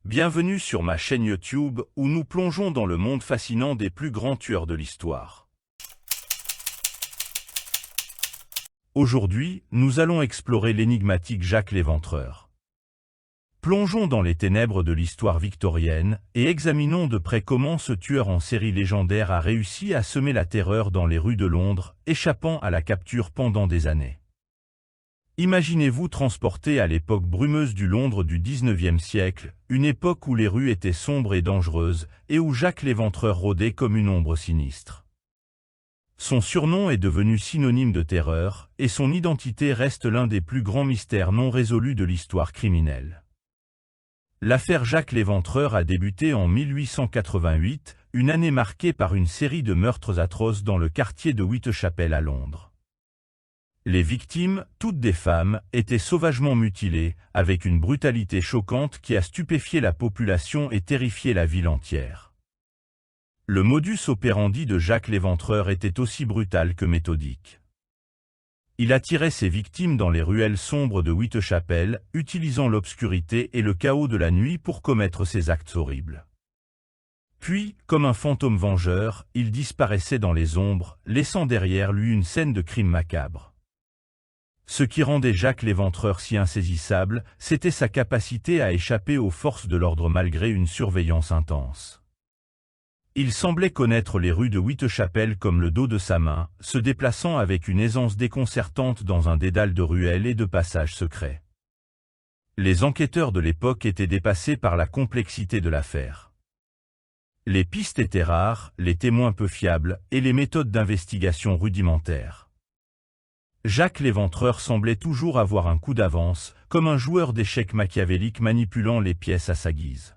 Bienvenue sur ma chaîne YouTube où nous plongeons dans le monde fascinant des plus grands tueurs de l'histoire. Aujourd'hui, nous allons explorer l'énigmatique Jack l'Éventreur. Plongeons dans les ténèbres de l'histoire victorienne et examinons de près comment ce tueur en série légendaire a réussi à semer la terreur dans les rues de Londres, échappant à la capture pendant des années. Imaginez-vous transporté à l'époque brumeuse du Londres du XIXe siècle, une époque où les rues étaient sombres et dangereuses, et où Jack l'Éventreur rôdait comme une ombre sinistre. Son surnom est devenu synonyme de terreur, et son identité reste l'un des plus grands mystères non résolus de l'histoire criminelle. L'affaire Jack l'Éventreur a débuté en 1888, une année marquée par une série de meurtres atroces dans le quartier de Whitechapel à Londres. Les victimes, toutes des femmes, étaient sauvagement mutilées, avec une brutalité choquante qui a stupéfié la population et terrifié la ville entière. Le modus operandi de Jack l'Éventreur était aussi brutal que méthodique. Il attirait ses victimes dans les ruelles sombres de Whitechapel, utilisant l'obscurité et le chaos de la nuit pour commettre ses actes horribles. Puis, comme un fantôme vengeur, il disparaissait dans les ombres, laissant derrière lui une scène de crime macabre. Ce qui rendait Jack l'Éventreur si insaisissable, c'était sa capacité à échapper aux forces de l'ordre malgré une surveillance intense. Il semblait connaître les rues de Whitechapel comme le dos de sa main, se déplaçant avec une aisance déconcertante dans un dédale de ruelles et de passages secrets. Les enquêteurs de l'époque étaient dépassés par la complexité de l'affaire. Les pistes étaient rares, les témoins peu fiables, et les méthodes d'investigation rudimentaires. Jack l'Éventreur semblait toujours avoir un coup d'avance, comme un joueur d'échecs machiavélique manipulant les pièces à sa guise.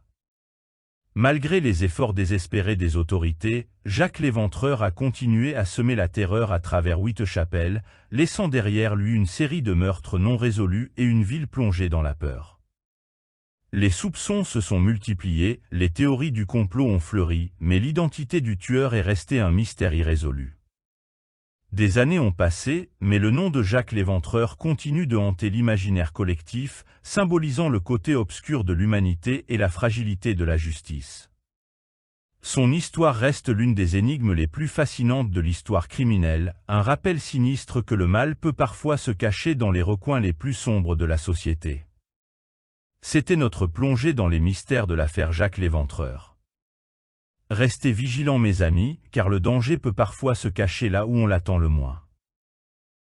Malgré les efforts désespérés des autorités, Jack l'Éventreur a continué à semer la terreur à travers Whitechapel, laissant derrière lui une série de meurtres non résolus et une ville plongée dans la peur. Les soupçons se sont multipliés, les théories du complot ont fleuri, mais l'identité du tueur est restée un mystère irrésolu. Des années ont passé, mais le nom de Jack l'Éventreur continue de hanter l'imaginaire collectif, symbolisant le côté obscur de l'humanité et la fragilité de la justice. Son histoire reste l'une des énigmes les plus fascinantes de l'histoire criminelle, un rappel sinistre que le mal peut parfois se cacher dans les recoins les plus sombres de la société. C'était notre plongée dans les mystères de l'affaire Jack l'Éventreur. Restez vigilants mes amis, car le danger peut parfois se cacher là où on l'attend le moins.